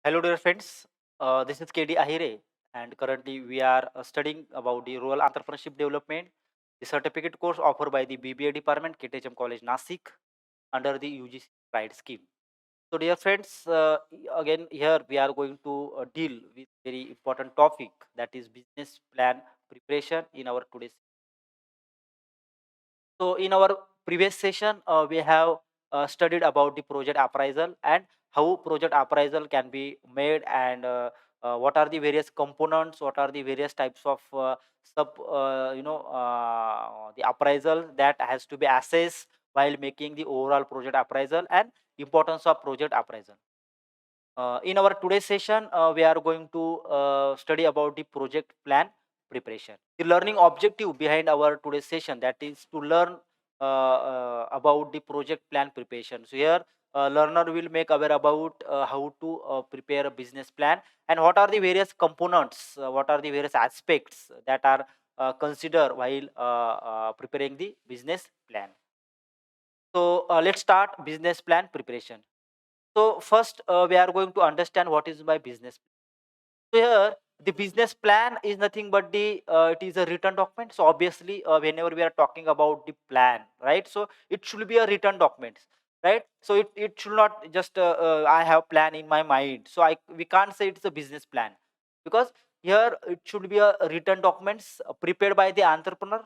Hello, dear friends. This is KD Ahire, and currently we are studying about the rural entrepreneurship development, the certificate course offered by the BBA department, KTHM College Nasik, under the UGC Pride scheme. So, dear friends, again here we are going to deal with very important topic, that is business plan preparation in our today's. So, in our previous session, we have studied about the project appraisal and how project appraisal can be made, and what are the various components, what are the various types of the appraisal that has to be assessed while making the overall project appraisal, and importance of project appraisal. In our today's session, we are going to study about the project plan preparation. The learning objective behind our today's session, that is to learn about the project plan preparation. So here, learner will make aware about how to prepare a business plan, and what are the various components, what are the various aspects that are considered while preparing the business plan. So let's start business plan preparation. So first, we are going to understand what is my business. So here, the business plan is nothing but the it is a written document. So obviously, whenever we are talking about the plan, right? So it should be a written document, right? So it should not just I have plan in my mind. So I we can't say it's a business plan, because here it should be a written documents prepared by the entrepreneur.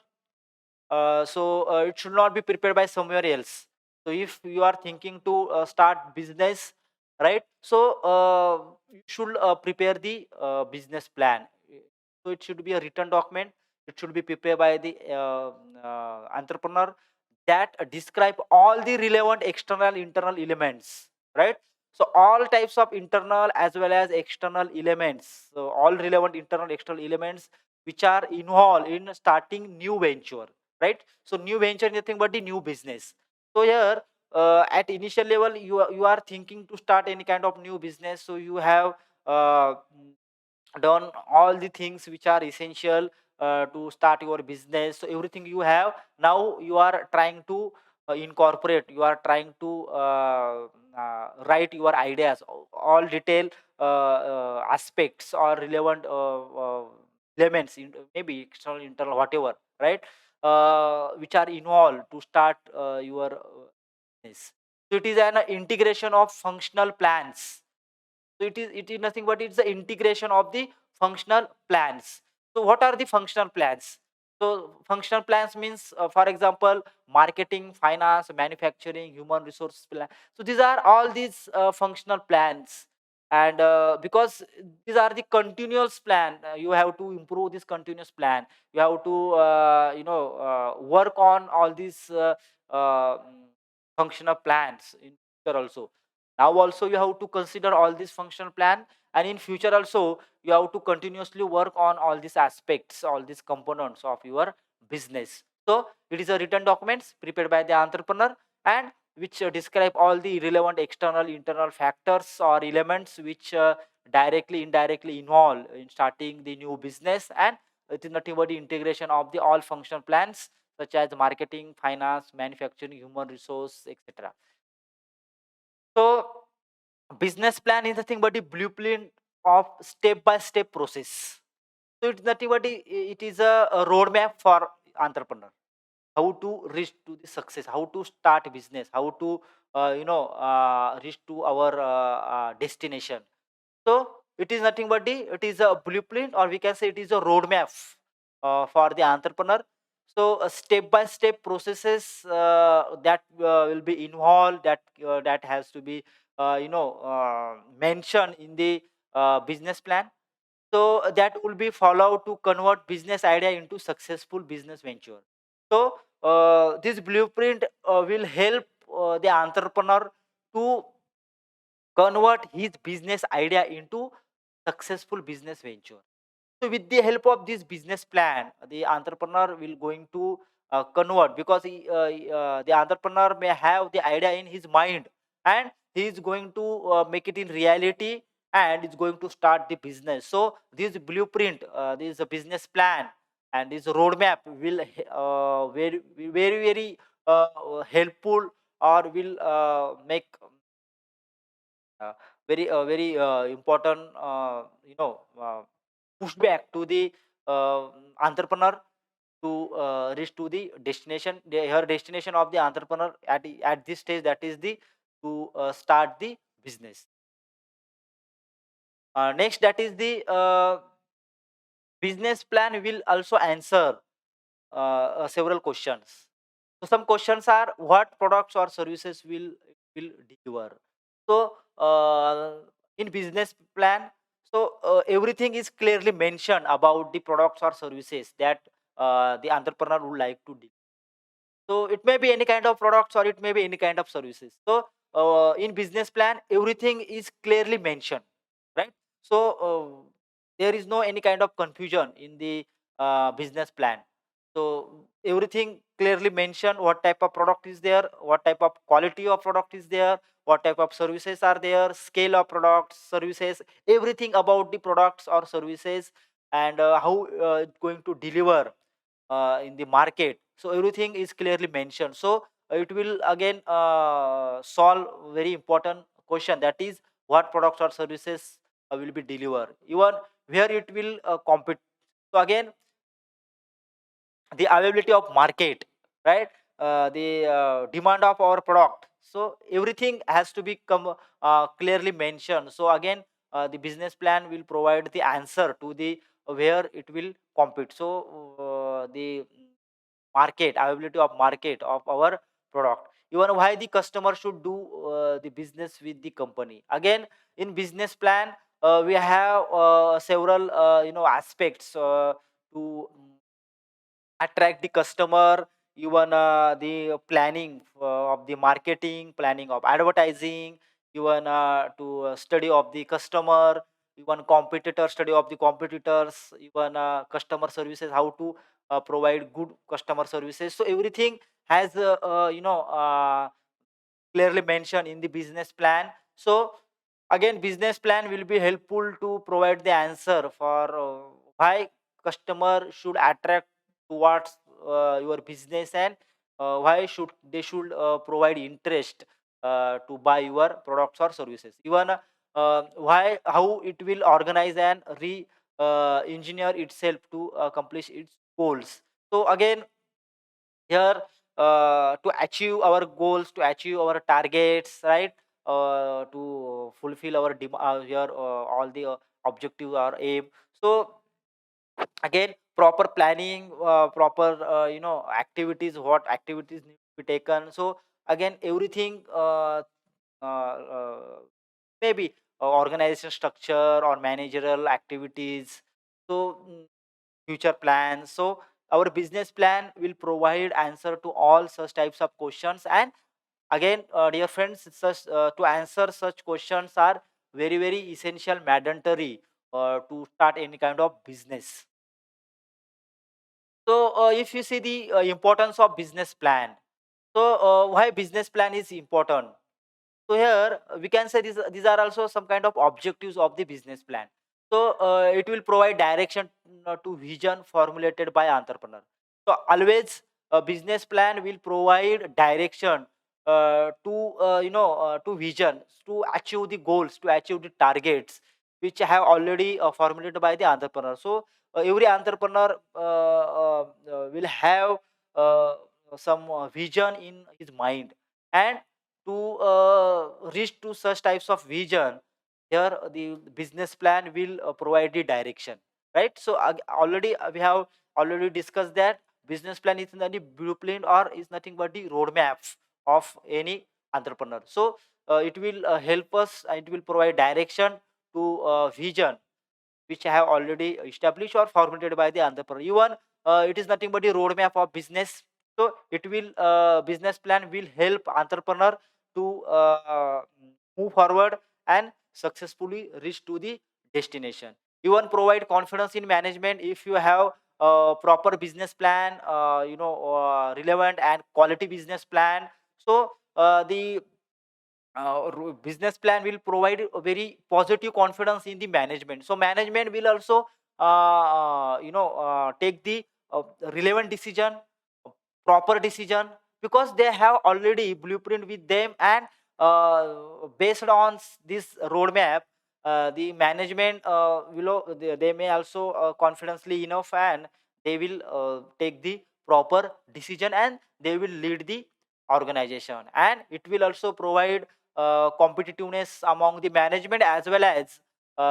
It should not be prepared by somewhere else. So if you are thinking to start business, right? So you should prepare the business plan. So it should be a written document. It should be prepared by the entrepreneur, that describe all the relevant external internal elements, right? So all types of internal as well as external elements, so all relevant internal external elements which are involved in starting new venture, right? So new venture is nothing but the new business. So here, at initial level, you are thinking to start any kind of new business. So you have uh, done all the things which are essential to start your business. So everything you have, now you are trying to incorporate, you are trying to write your ideas, all detail aspects or relevant elements in, maybe external internal whatever, right? Which are involved to start your business. So it is an integration of functional plans. So it is nothing but it's the integration of the functional plans. So what are the functional plans? So functional plans means, for example, marketing, finance, manufacturing, human resource plan. So these are all these functional plans, and because these are the continuous plan, you have to improve this continuous plan. You have to work on all these uh, functional plans in future also. Now also you have to consider all these functional plan, and in future also you have to continuously work on all these aspects, all these components of your business. So it is a written documents prepared by the entrepreneur, and which describe all the relevant external internal factors or elements which directly indirectly involve in starting the new business, and it is nothing but the integration of the all functional plans such as marketing, finance, manufacturing, human resource, etc. So business plan is nothing but the blueprint of step by step process. So it's nothing but it is a roadmap for entrepreneur, how to reach to the success, how to start a business, how to reach to our destination. So it is nothing but the it is a blueprint, or we can say it is a roadmap for the entrepreneur. So step by step processes that will be involved, that has to be mentioned in the business plan. So that will be followed to convert business idea into successful business venture. So this blueprint will help the entrepreneur to convert his business idea into successful business venture. So with the help of this business plan, the entrepreneur will going to convert, because the entrepreneur may have the idea in his mind, and he is going to make it in reality, and is going to start the business. So this blueprint, this business plan, and this roadmap will very helpful, or will make very important pushback to the entrepreneur to reach to the destination. Her destination of the entrepreneur at this stage, that is the to start the business. Next, that is the business plan will also answer several questions. So some questions are, what products or services will deliver. So in business plan, so everything is clearly mentioned about the products or services that the entrepreneur would like to deliver. So it may be any kind of products or it may be any kind of services. So in business plan, everything is clearly mentioned, right? So there is no any kind of confusion in the business plan. So everything clearly mentioned, what type of product is there, what type of quality of product is there, what type of services are there, scale of products, services, everything about the products or services, and how it's going to deliver in the market. So everything is clearly mentioned. So it will again solve very important question, that is, what products or services will be delivered, even where it will compete. So again, the availability of market, right? The demand of our product, so everything has to become clearly mentioned. So again, the business plan will provide the answer to the where it will compete. So the market, availability of market of our product, even why the customer should do the business with the company. Again, in business plan, we have several aspects to attract the customer, even the planning of the marketing, planning of advertising, even to study of the customer, even competitor, study of the competitors, even customer services, how to provide good customer services. So everything has clearly mentioned in the business plan. So again, business plan will be helpful to provide the answer for why customer should attract towards your business, and why should they should provide interest to buy your products or services, even why how it will organize and re engineer itself to accomplish its goals. So again, here to achieve our goals, to achieve our targets, right? To fulfill our here all the objective or aim. So again, proper planning, proper activities, what activities need to be taken. So again, everything maybe organization structure or managerial activities. So future plans. So our business plan will provide answer to all such types of questions. And again, dear friends, such to answer such questions are very essential, mandatory to start any kind of business. So if you see the importance of business plan, so why business plan is important. So here we can say these are also some kind of objectives of the business plan. So it will provide direction to vision formulated by entrepreneur. So always a business plan will provide direction to vision, to achieve the goals, to achieve the targets which have already formulated by the entrepreneur. So every entrepreneur will have uh, some vision in his mind, and to reach to such types of vision, here the business plan will provide the direction, right? So already we have already discussed that business plan is not the blueprint or is nothing but the roadmap of any entrepreneur. So it will help us, it will provide direction to vision which I have already established or formulated by the entrepreneur. Even it is nothing but the roadmap of business. So it will business plan will help entrepreneur to move forward and successfully reach to the destination. Even provide confidence in management. If you have proper business plan, relevant and quality business plan. So the business plan will provide a very positive confidence in the management. So management will also take the relevant decision, proper decision, because they have already blueprint with them, and based on this roadmap, the management they may also confidently enough, and they will take the proper decision, and they will lead the organization, and it will also provide competitiveness among the management as well as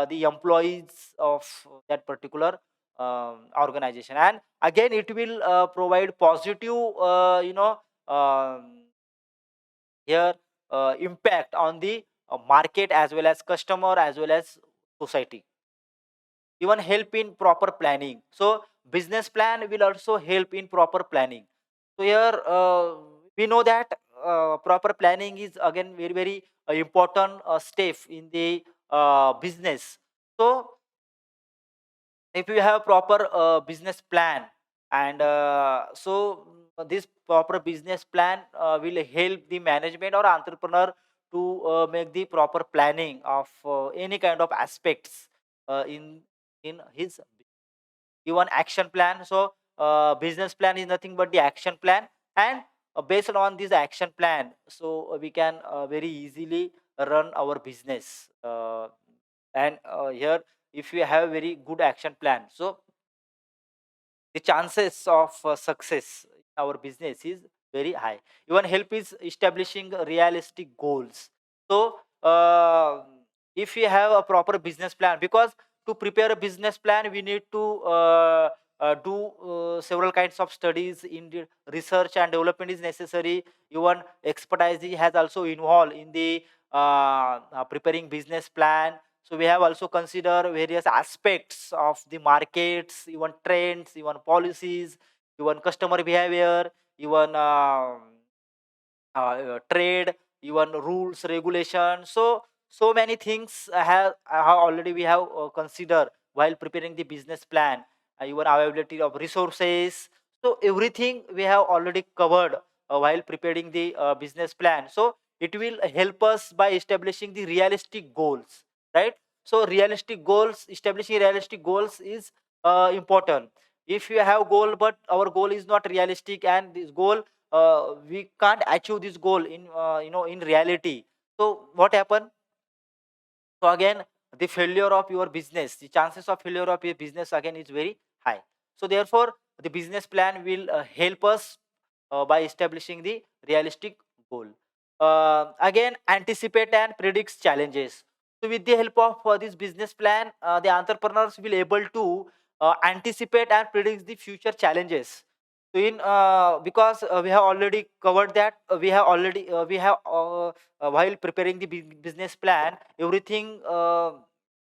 the employees of that particular organization. And again it will provide positive um, here impact on the market as well as customer as well as society. Even help in proper planning, so business plan will also help in proper planning. So here we know that proper planning is again very very important step in the business. So if you have proper business plan, and this proper business plan will help the management or entrepreneur to make the proper planning of any kind of aspects in his even action plan. So business plan is nothing but the action plan, and based on this action plan, so we can very easily run our business. And here if you have very good action plan, so the chances of success in our business is very high. Even help is establishing realistic goals. So if you have a proper business plan, because to prepare a business plan we need to do several kinds of studies in the research and development is necessary. Even expertise has also involved in the preparing business plan. So we have also consider various aspects of the markets, even trends, even policies, even customer behavior, even trade, even rules, regulations. So so many things have already we have considered while preparing the business plan. Even availability of resources. So everything we have already covered while preparing the business plan. So it will help us by establishing the realistic goals, right? So realistic goals, establishing realistic goals is important. If you have goal but our goal is not realistic, and this goal we can't achieve this goal in in reality, so what happen? So again the failure of your business, the chances of failure of your business again is very high. So therefore the business plan will help us by establishing the realistic goal. Again anticipate and predicts challenges. So with the help of this business plan, the entrepreneurs will able to anticipate and predict the future challenges. So in because we have already covered that, we have while preparing the business plan, everything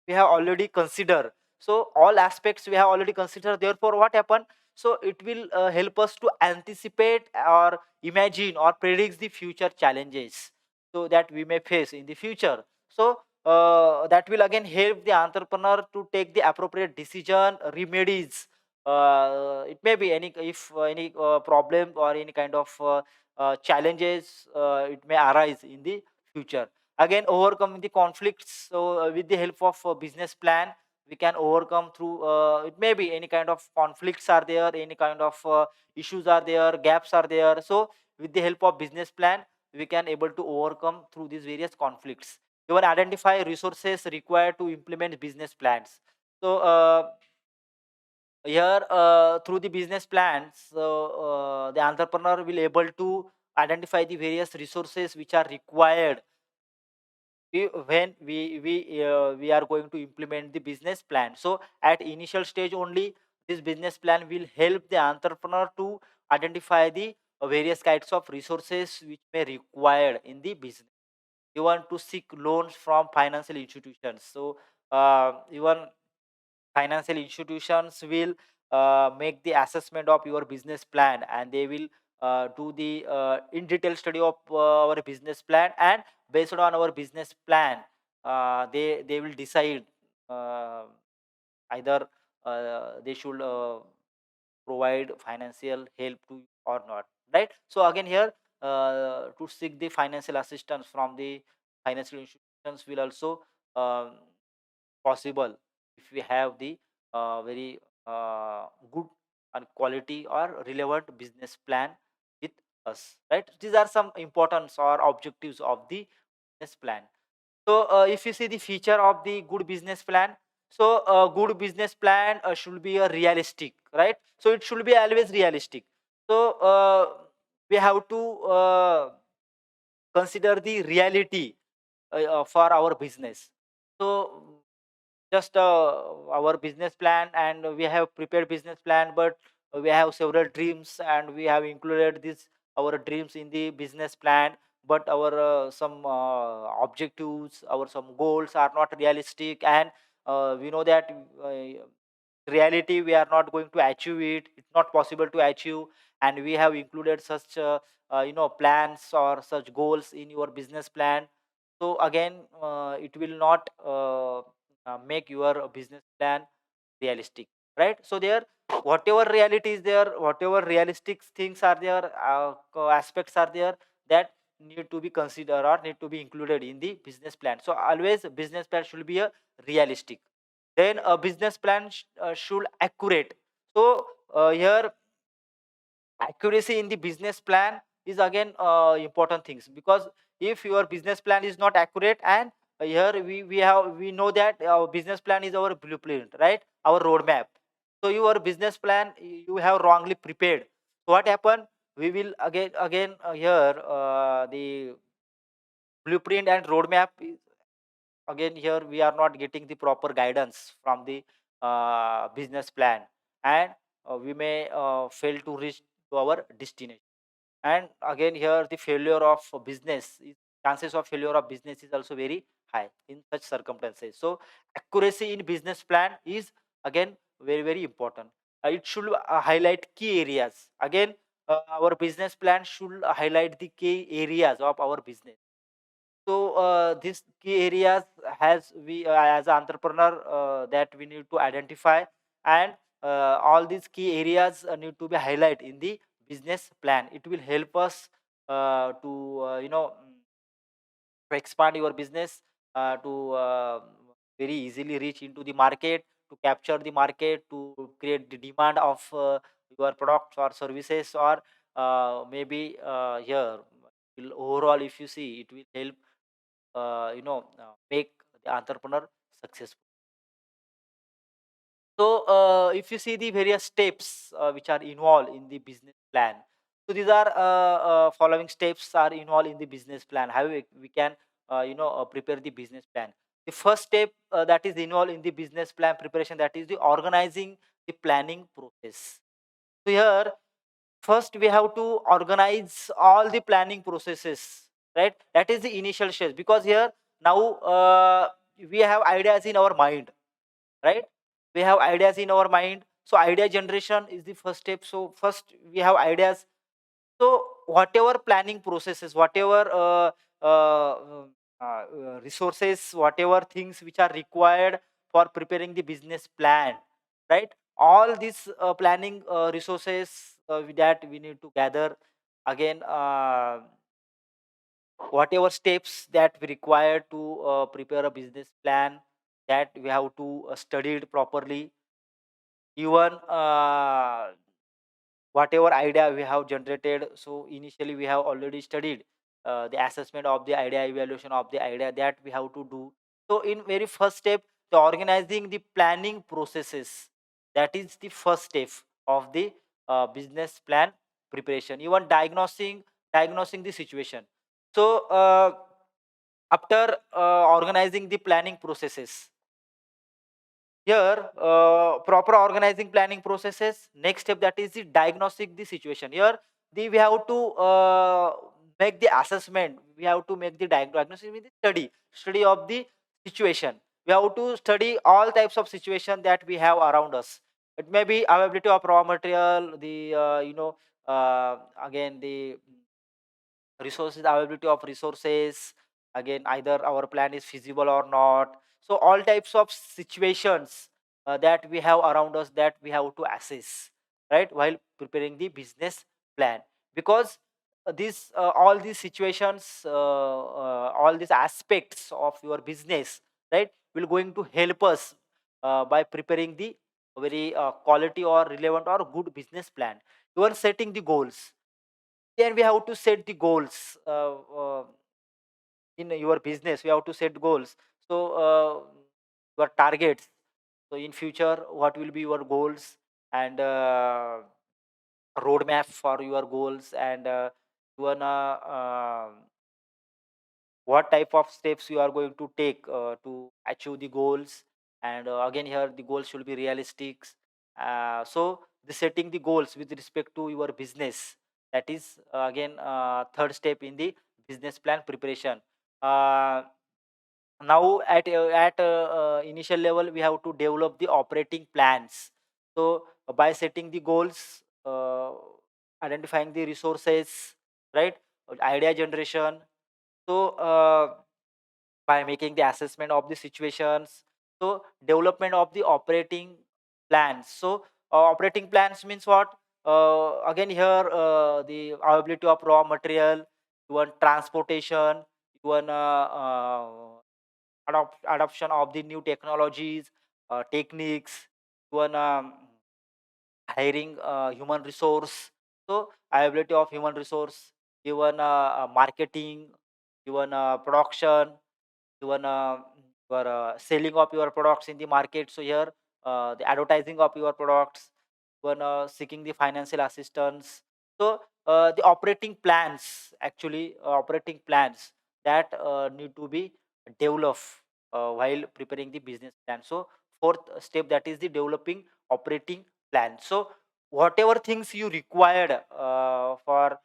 we have already considered. So all aspects we have already considered. Therefore what happened? So it will help us to anticipate or imagine or predict the future challenges so that we may face in the future. So that will again help the entrepreneur to take the appropriate decision, remedies. It may be any, if any problem or any kind of challenges it may arise in the future. Again overcoming the conflicts. So with the help of business plan we can overcome through it may be any kind of conflicts are there, any kind of issues are there, gaps are there. So with the help of business plan we can able to overcome through these various conflicts. Even identify resources required to implement business plans. So here through the business plans, so the entrepreneur will able to identify the various resources which are required when we are going to implement the business plan. So at initial stage only this business plan will help the entrepreneur to identify the various kinds of resources which may required in the business. You want to seek loans from financial institutions. So even financial institutions will make the assessment of your business plan, and they will do the in detail study of our business plan, and based on our business plan they will decide uh, either they should provide financial help to you or not, right? So again here to seek the financial assistance from the financial institutions will also um, possible if we have the very good and quality or relevant business plan with us, right? These are some importance or objectives of the business plan. So if you see the feature of the good business plan, so a good business plan should be a realistic, right? So it should be always realistic. So we have to consider the reality for our business. So just our business plan, and we have prepared business plan, but we have several dreams and we have included this our dreams in the business plan, but our some objectives, our some goals are not realistic, and we know that reality we are not going to achieve it, it's not possible to achieve, and we have included such plans or such goals in your business plan. So again it will not make your business plan realistic, right? So there, whatever reality is there, whatever realistic things are there, aspects are there, that need to be considered or need to be included in the business plan. So always a business plan should be a realistic. Then a business plan should accurate. So here accuracy in the business plan is again important things, because if your business plan is not accurate, and here we know that our business plan is our blueprint, right? Our roadmap. So your business plan you have wrongly prepared. So what happen? We will again here the blueprint and roadmap is, again here we are not getting the proper guidance from the business plan, and we may fail to reach to our destination. And again here the failure of chances of failure of business is also very high in such circumstances. So accuracy in business plan is again very important. It should highlight key areas. Again our business plan should highlight the key areas of our business. So these key areas has we as an entrepreneur that we need to identify, and all these key areas need to be highlighted in the business plan. It will help us to to expand your business, to very easily reach into the market, to capture the market, to create the demand of your products or services, or maybe here overall if you see it will help make the entrepreneur successful. So if you see the various steps which are involved in the business plan, so these are following steps are involved in the business plan. How we can prepare the business plan. The first step that is involved in the business plan preparation, that is the organizing the planning process. So here first we have to organize all the planning processes, right? That is the initial stage, because here now we have ideas in our mind, right? We have ideas in our mind, so idea generation is the first step. So first we have ideas. So whatever planning processes, whatever resources, whatever things which are required for preparing the business plan, right? All these planning resources that we need to gather. Again whatever steps that we require to prepare a business plan, that we have to study it properly. Even whatever idea we have generated, so initially we have already studied the assessment of the idea, evaluation of the idea, that we have to do. So in very first step, the organizing the planning processes, that is the first step of the business plan preparation. Even diagnosing the situation. So after organizing the planning processes, here proper organizing planning processes, next step, that is the diagnostic the situation. Here we have to make the assessment, we have to make the diagnosis with the study of the situation. We have to study all types of situation that we have around us. It may be availability of raw material, the again the resources, availability of resources, again either our plan is feasible or not. So all types of situations that we have around us, that we have to assess, right, while preparing the business plan. Because these all these situations, all these aspects of your business, right, will going to help us by preparing the very quality or relevant or good business plan. You are setting the goals, then we have to set the goals. in your business, you have to set goals. So your targets. So in future, what will be your goals, and roadmap for your goals, and you wanna what type of steps you are going to take to achieve the goals. And again, here the goals should be realistic. So the setting the goals with respect to your business, that is again third step in the business plan preparation. uh, Now at initial level, we have to develop the operating plans. So by setting the goals, identifying the resources, right, idea generation. So by making the assessment of the situations, so development of the operating plans. So operating plans means what? Again, here the availability of raw material, even transportation, even adoption of the new technologies, techniques, even hiring human resource. So availability of human resource, even marketing, even production, even your selling of your products in the market. So here the advertising of your products, even seeking the financial assistance. So the operating plans, actually operating plans that need to be developed while preparing the business plan. So fourth step, that is the developing operating plan. So whatever things you required for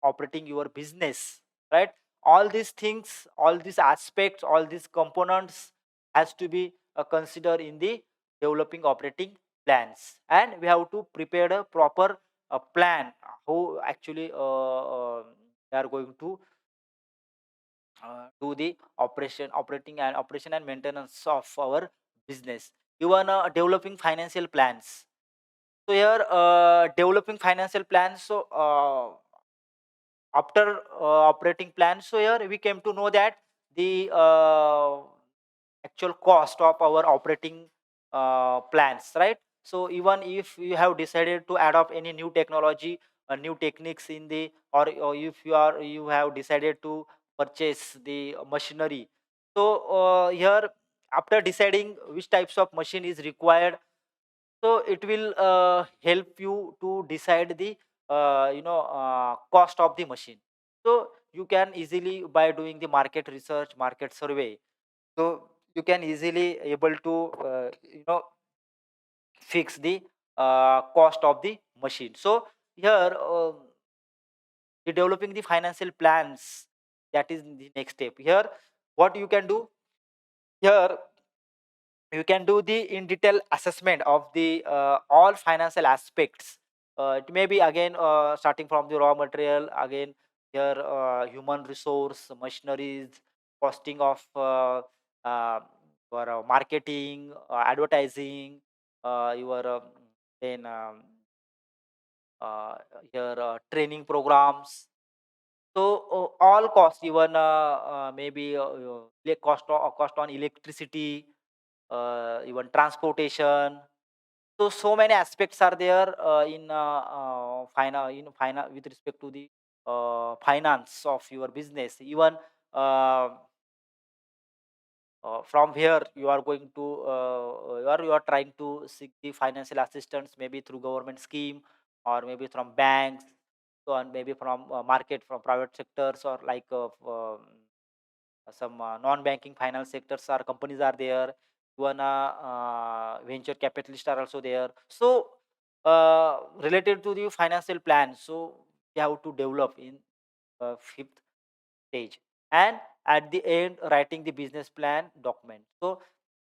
operating your business, right, all these things, all these aspects, all these components has to be considered in the developing operating plans. And we have to prepare a proper plan how actually we are going to do the operation and maintenance of our business. Even developing financial plans. So here developing financial plans. So after operating plan, so here we came to know that the actual cost of our operating plans, right? So even if you have decided to adopt any new technology, new techniques in the, or if you have decided to purchase the machinery. So here, after deciding which types of machine is required, so it will help you to decide the cost of the machine. So you can easily, by doing the market research, market survey, so you can easily able to fix the cost of the machine. So here the developing the financial plans, that is the next step. Here what you can do, here you can do the in detail assessment of the all financial aspects. It may be again starting from the raw material, again here human resource, machineries, costing of uh, your marketing, advertising, your then uh, your training programs. So all costs, even maybe cost on electricity, even transportation. So so many aspects are there with respect to the finance of your business. Even uh, from here you are going to you are trying to seek the financial assistance, maybe through government scheme, or maybe from banks, so, and maybe from market, from private sectors, or like some non-banking finance sectors or companies are there. Even venture capitalists are also there. So related to the financial plan, so you have to develop in fifth stage. And at the end, writing the business plan document. So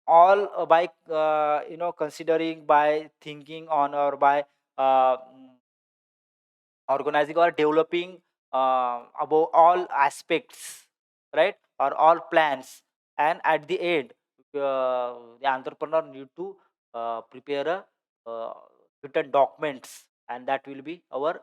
all by considering, by thinking on, or by organizing or developing about all aspects, right, or all plans. And at the end, the entrepreneur need to prepare a written documents, and that will be our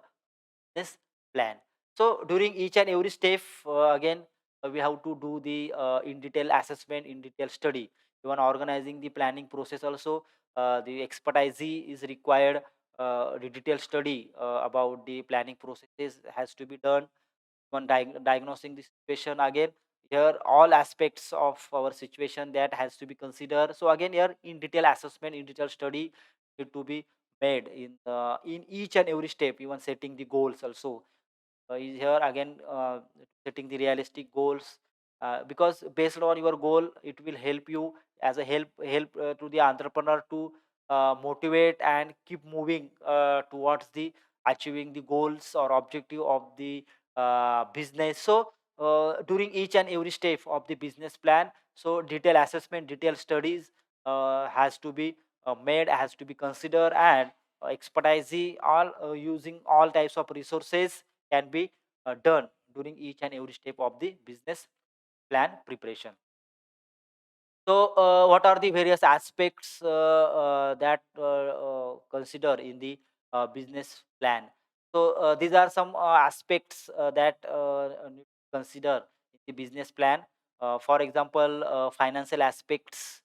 this plan. So during each and every step, again we have to do the in detail assessment, in detail study. Even organizing the planning process also, the expertise is required. The detailed study about the planning processes has to be done. when diagnosing the situation, again here all aspects of our situation that has to be considered. So again here in detail assessment, in detail study need to be made in each and every step, even setting the goals also. Is here again setting the realistic goals, because based on your goal it will help you as a help to the entrepreneur to motivate and keep moving towards the achieving the goals or objective of the business. So during each and every step of the business plan, so detail assessment, detailed studies has to be made, has to be considered, and expertise all using all types of resources can be done during each and every step of the business plan preparation. So, what are the various aspects that consider in the business plan? So, these are some aspects that need to consider in the business plan. For example, financial aspects.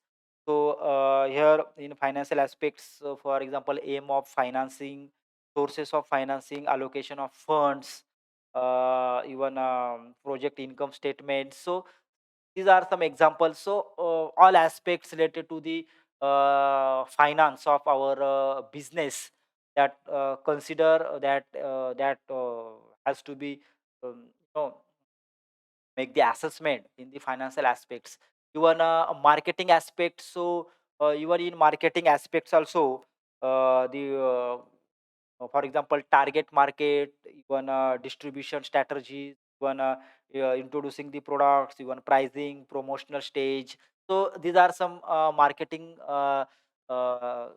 So, here in financial aspects, for example, aim of financing, sources of financing, allocation of funds, even project income statements. So, these are some examples. So all aspects related to the finance of our business that consider that has to be make the assessment in the financial aspects. Even marketing aspects. So even in marketing aspects also, the for example target market, even distribution strategies, even introducing the products, even pricing, promotional stage. So these are some marketing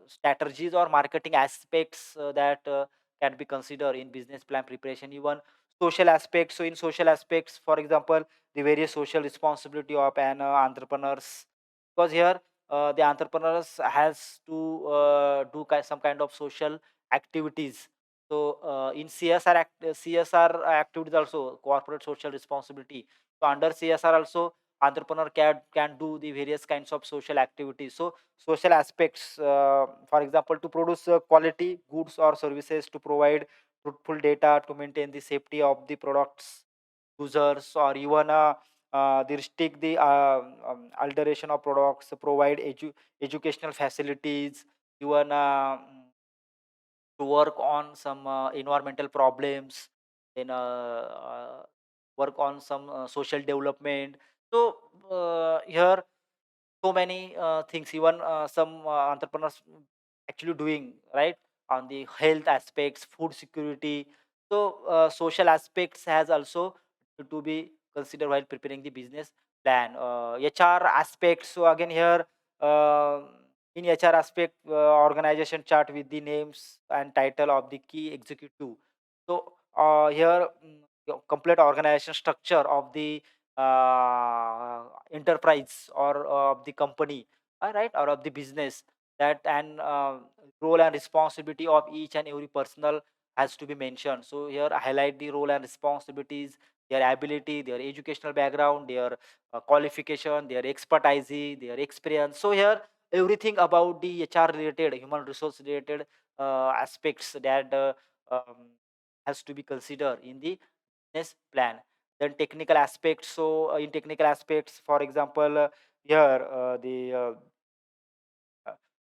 strategies or marketing aspects that can be considered in business plan preparation. Even social aspects. So in social aspects, for example, the various social responsibility of an entrepreneurs, because here the entrepreneurs has to do some kind of social activities. So in CSR activities also, corporate social responsibility. So under CSR also, entrepreneur can do the various kinds of social activities. So social aspects, for example, to produce quality goods or services, to provide truthful data, to maintain the safety of the products users, or even they restrict the alteration of products, provide educational facilities, even to work on some environmental problems, then work on some social development. So here so many things, even some entrepreneurs actually doing right on the health aspects, food security. So social aspects has also to be considered while preparing the business plan. HR aspects. So again here, um in HR aspect, organization chart with the names and title of the key executive. So here, your complete organization structure of the enterprise or of the company, all right, or of the business, that and role and responsibility of each and every personnel has to be mentioned. So here highlight the role and responsibilities, their ability, their educational background, their qualification, their expertise, their experience. So here everything about the HR related, human resource related aspects that has to be considered in the business plan. Then technical aspects. So in technical aspects, for example, here the uh,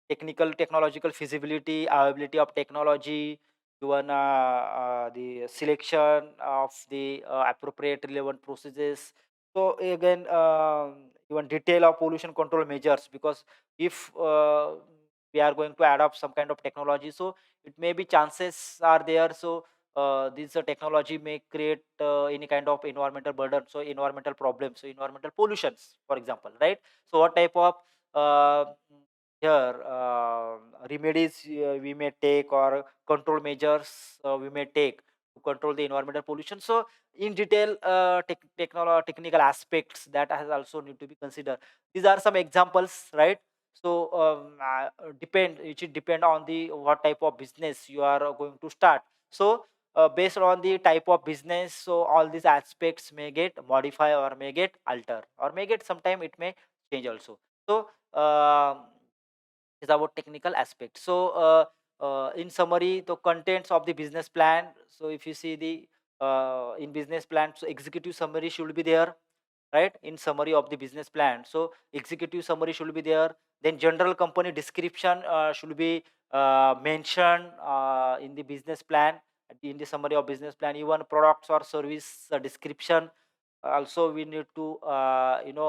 technical technological feasibility, availability of technology, even the selection of the appropriate relevant processes. So again, even detail of pollution control measures, because if we are going to adopt some kind of technology, so it may be chances are there. So this technology may create any kind of environmental burden, so environmental problems, so environmental pollutions, for example, right? So what type of uh, here remedies we may take, or control measures we may take to control the environmental pollution. So in detail technical aspects that has also need to be considered. These are some examples, right? So depend it should depend on the what type of business you are going to start. So based on the type of business, so all these aspects may get modify, or may get alter, or may get sometime it may change also. So is about technical aspect. So in summary, the contents of the business plan. So if you see the in business plan, so executive summary should be there, right? In summary of the business plan, so executive summary should be there. Then general company description should be mentioned in the business plan, in the summary of business plan. Even products or service description also we need to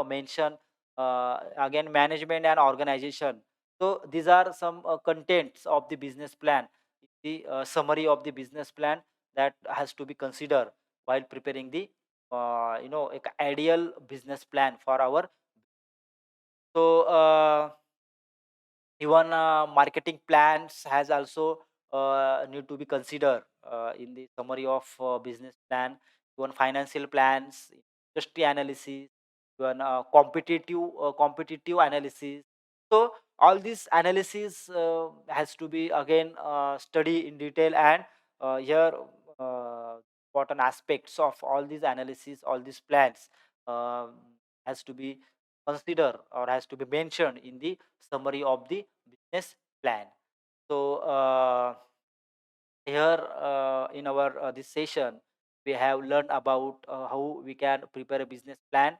mention. Again, management and organization, so these are some contents of the business plan, the summary of the business plan that has to be considered while preparing the ideal business plan for our. So even marketing plans has also need to be considered in the summary of business plan. Even financial plans, industry analysis, even competitive analysis. So all this analysis has to be again study in detail. And here important aspects of all these analysis, all these plans um, has to be considered or has to be mentioned in the summary of the business plan. So here in our this session we have learned about how we can prepare a business plan,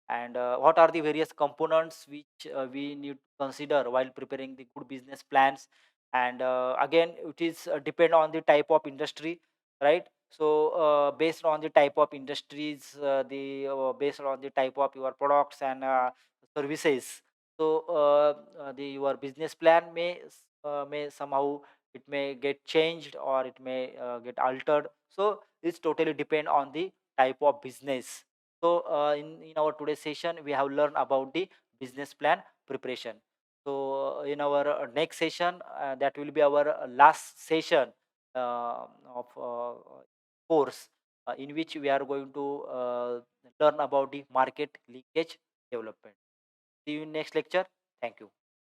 and what are the various components which we need to consider while preparing the good business plans. And again, it is depend on the type of industry, right? So based on the type of industries, the based on the type of your products and services, so the your business plan may somehow it may get changed or it may get altered. So it's totally depend on the type of business. So in our today's session we have learned about the business plan preparation. So in our next session, that will be our last session of course, in which we are going to learn about the market linkage development. See you in next lecture. Thank you.